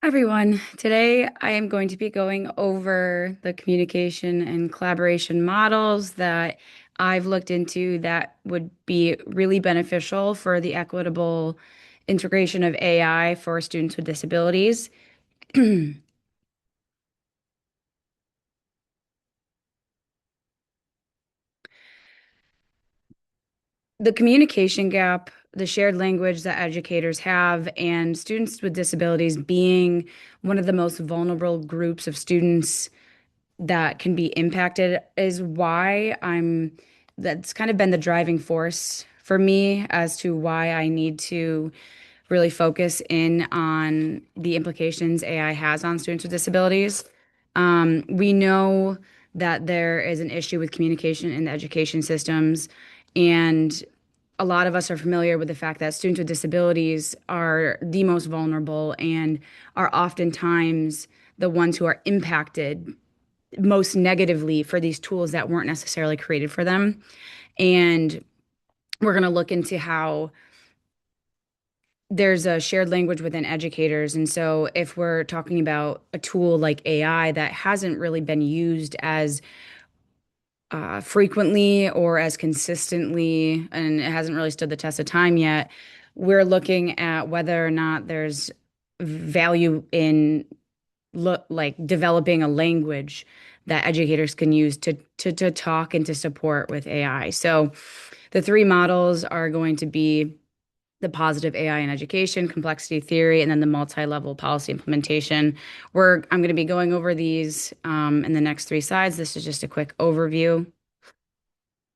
Everyone, today I am going to be going over the communication and collaboration models that I've looked into that would be really beneficial for the equitable integration of AI for students with disabilities. The communication gap, the shared language that educators have, and students with disabilities being one of the most vulnerable groups of students that can be impacted is why that's kind of been the driving force for me as to why I need to really focus in on the implications AI has on students with disabilities. We know that there is an issue with communication in the education systems, and a lot of us are familiar with the fact that students with disabilities are the most vulnerable and are oftentimes the ones who are impacted most negatively for these tools that weren't necessarily created for them. And we're going to look into how there's a shared language within educators. And so, if we're talking about a tool like AI that hasn't really been used as frequently or as consistently, and it hasn't really stood the test of time yet, we're looking at whether or not there's value in like developing a language that educators can use to talk and to support with AI. So the three models are going to be the positive AI in education, complexity theory, and then the multi-level policy implementation. I'm going to be going over these in the next three slides. This is just a quick overview.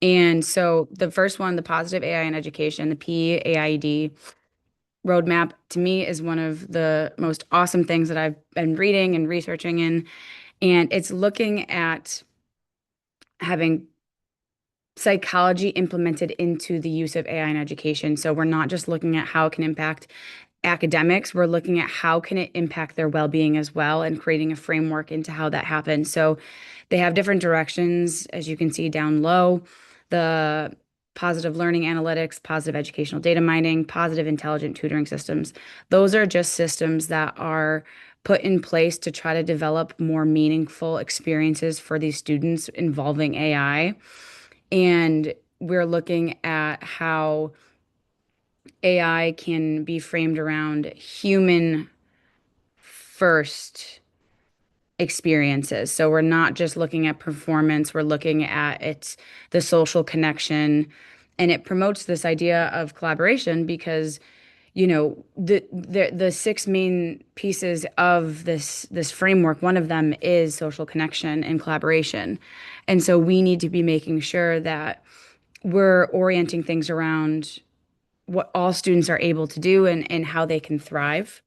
And so the first one, the positive AI in education, the PAID roadmap, to me is one of the most awesome things that I've been reading and researching in. And it's looking at having psychology implemented into the use of AI in education. So we're not just looking at how it can impact academics, we're looking at how can it impact their well-being as well and creating a framework into how that happens. So they have different directions, as you can see down low. The positive learning analytics, positive educational data mining, positive intelligent tutoring systems. Those are just systems that are put in place to try to develop more meaningful experiences for these students involving AI. And we're looking at how AI can be framed around human first experiences. So we're not just looking at performance, we're looking at the social connection. And it promotes this idea of collaboration because, the six main pieces of this framework, one of them is social connection and collaboration. And so we need to be making sure that we're orienting things around what all students are able to do and how they can thrive.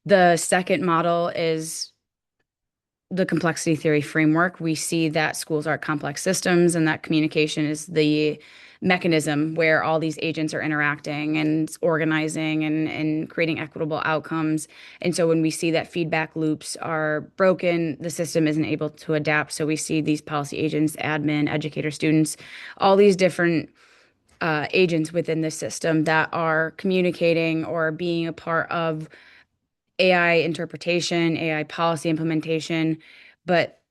The second model is the complexity theory framework. We see that schools are complex systems and that communication is the mechanism where all these agents are interacting and organizing and creating equitable outcomes. And so when we see that feedback loops are broken, the system isn't able to adapt. So we see these policy agents, admin, educator, students, all these different agents within the system that are communicating or being a part of AI interpretation, AI policy implementation. But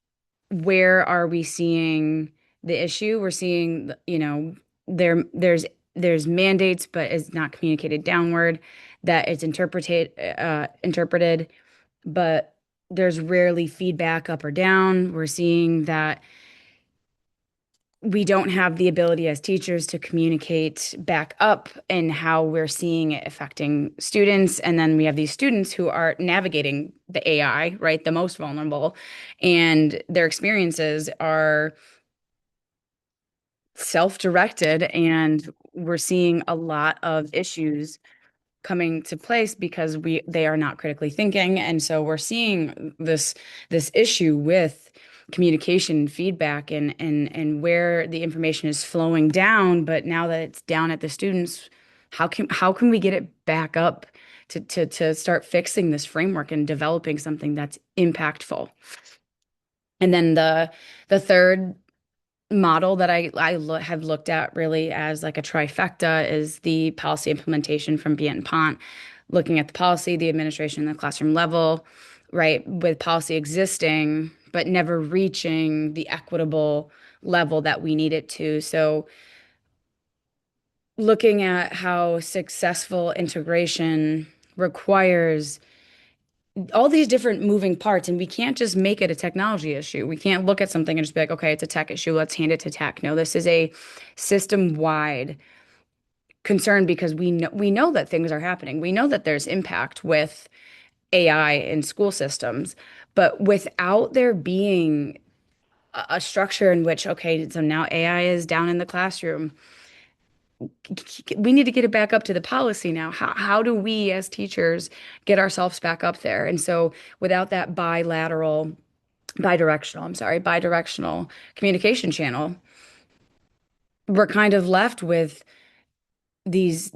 where are we seeing the issue? We're seeing, there's mandates, but it's not communicated downward, that it's interpreted, but there's rarely feedback up or down. We're seeing that we don't have the ability as teachers to communicate back up and how we're seeing it affecting students. And then we have these students who are navigating the AI, right? The most vulnerable. And their experiences are self-directed. And we're seeing a lot of issues coming to place because they are not critically thinking. And so we're seeing this issue with communication and feedback and where the information is flowing down, but now that it's down at the students, how can we get it back up to start fixing this framework and developing something that's impactful? And then the third model that have looked at really as like a trifecta is the policy implementation from Bien Pont. looking at the policy, the administration, the classroom level, right? With policy existing, but never reaching the equitable level that we need it to. So, looking at how successful integration requires all these different moving parts, and we can't just make it a technology issue. We can't look at something and just be like, okay, it's a tech issue, let's hand it to tech. No, this is a system-wide concern because we know that things are happening. We know that there's impact with AI in school systems, but without there being a structure in which, okay, so now AI is down in the classroom. We need to get it back up to the policy now. How do we as teachers get ourselves back up there? And so without that bidirectional communication channel, we're kind of left with these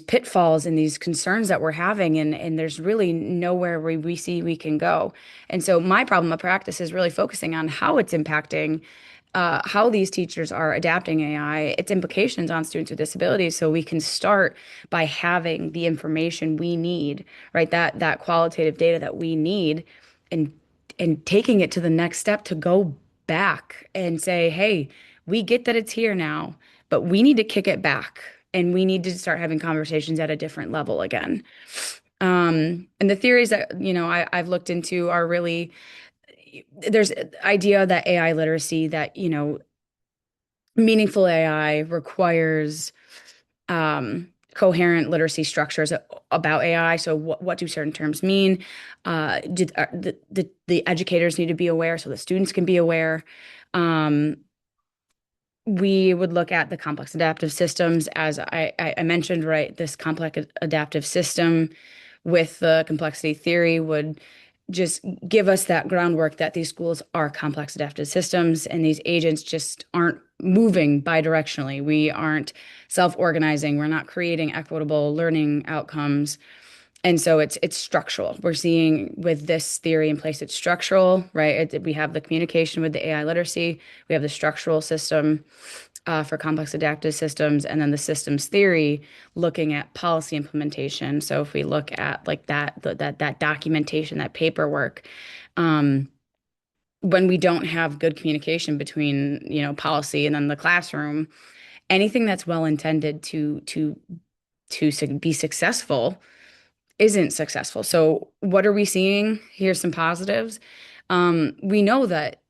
pitfalls and these concerns that we're having, and there's really nowhere where we see we can go. And so my problem of practice is really focusing on how it's impacting how these teachers are adapting AI, its implications on students with disabilities, so we can start by having the information we need, right? That qualitative data that we need, and taking it to the next step to go back and say, hey, we get that it's here now, but we need to kick it back and we need to start having conversations at a different level again. And the theories that, I've looked into are really, there's idea that AI literacy, that, meaningful AI requires coherent literacy structures about AI. So what do certain terms mean? The educators need to be aware so the students can be aware. Um, we would look at the complex adaptive systems, as I mentioned, right? This complex adaptive system with the complexity theory would just give us that groundwork that these schools are complex adaptive systems and these agents just aren't moving bidirectionally. We aren't self-organizing. We're not creating equitable learning outcomes. And so it's structural. We're seeing with this theory in place, it's structural, right? We have the communication with the AI literacy. We have the structural system for complex adaptive systems, and then the systems theory looking at policy implementation. So if we look at like that documentation, that paperwork, um, when we don't have good communication between, policy and then the classroom, anything that's well intended to be successful isn't successful. So what are we seeing? Here's some positives. We know that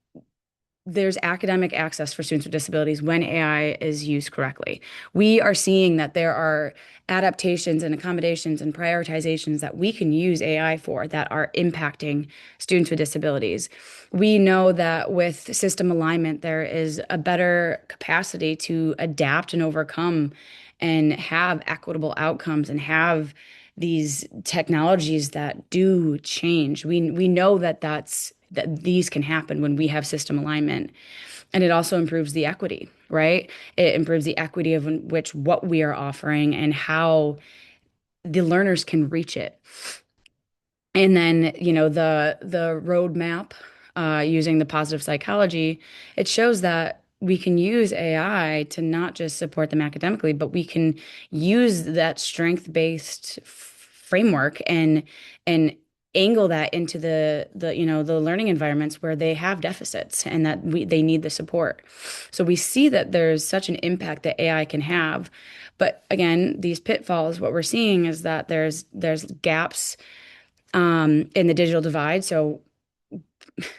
there's academic access for students with disabilities when AI is used correctly. We are seeing that there are adaptations and accommodations and prioritizations that we can use AI for that are impacting students with disabilities. We know that with system alignment, there is a better capacity to adapt and overcome and have equitable outcomes and have these technologies that do change. We know that these can happen when we have system alignment. And it also improves the equity, right? It improves the equity of which what we are offering and how the learners can reach it. And then, the roadmap using the positive psychology, it shows that we can use AI to not just support them academically, but we can use that strength-based framework and angle that into the learning environments where they have deficits and that they need the support. So we see that there's such an impact that AI can have. But again, these pitfalls, what we're seeing is that there's gaps in the digital divide. So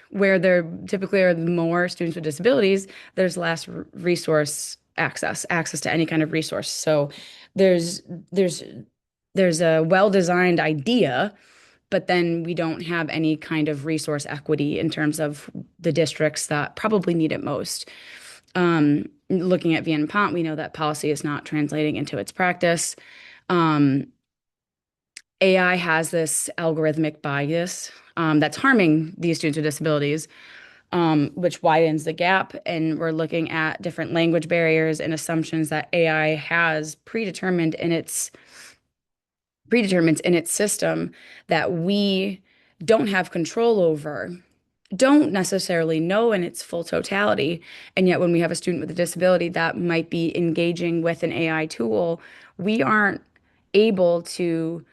where there typically are more students with disabilities, there's less resource access to any kind of resource. So there's there's there's a well-designed idea, but then we don't have any kind of resource equity in terms of the districts that probably need it most. Looking at Vienna Pont, we know that policy is not translating into its practice. Um, AI has this algorithmic bias that's harming these students with disabilities, which widens the gap. And we're looking at different language barriers and assumptions that AI has predetermines in its system that we don't have control over, don't necessarily know in its full totality. And yet, when we have a student with a disability that might be engaging with an AI tool, we aren't able to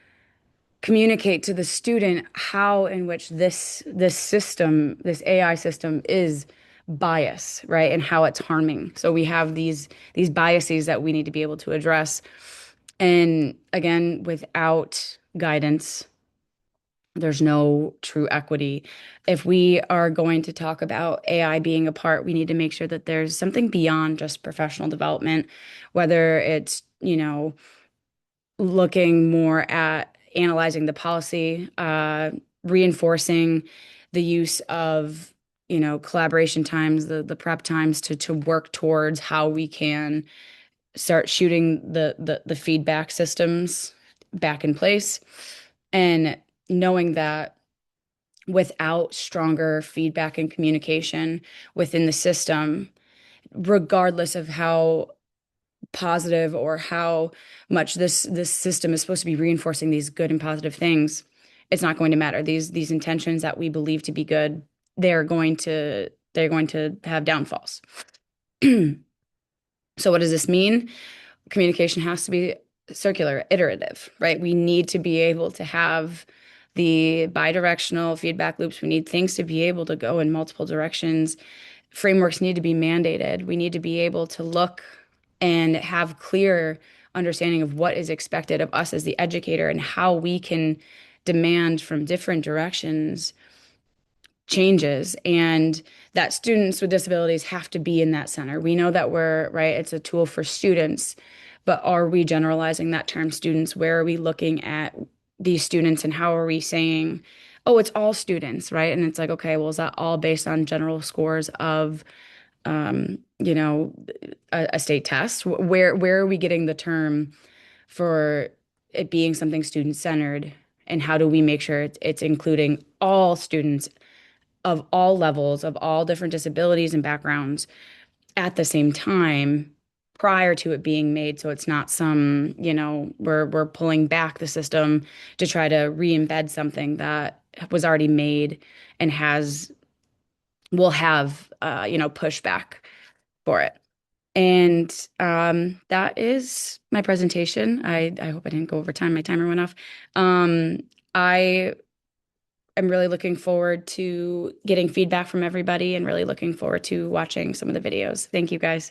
communicate to the student how in which this system, this AI system is bias, right? And how it's harming. So we have these biases that we need to be able to address. And again, without guidance, there's no true equity. If we are going to talk about AI being a part, we need to make sure that there's something beyond just professional development, whether it's, looking more at analyzing the policy, reinforcing the use of, collaboration times, the prep times to work towards how we can start shooting the feedback systems back in place, and knowing that without stronger feedback and communication within the system, regardless of how positive or how much this system is supposed to be reinforcing these good and positive things, it's not going to matter. These intentions that we believe to be good, they're going to have downfalls. So what does this mean? Communication has to be circular, iterative, right? We need to be able to have the bidirectional feedback loops. We need things to be able to go in multiple directions. Frameworks need to be mandated. We need to be able to look and have clear understanding of what is expected of us as the educator and how we can demand from different directions changes, and that students with disabilities have to be in that center. We know that we're right, it's a tool for students, but are we generalizing that term students? Where are we looking at these students and how are we saying, oh, it's all students, right? And it's like, okay, well, is that all based on general scores of um, you know, a state test? Where are we getting the term for it being something student centered? And how do we make sure it's including all students of all levels, of all different disabilities and backgrounds at the same time prior to it being made, so it's not some, we're pulling back the system to try to re-embed something that was already made and will have pushback for it. And that is my presentation. I hope I didn't go over time. My timer went off. I am really looking forward to getting feedback from everybody and really looking forward to watching some of the videos. Thank you, guys.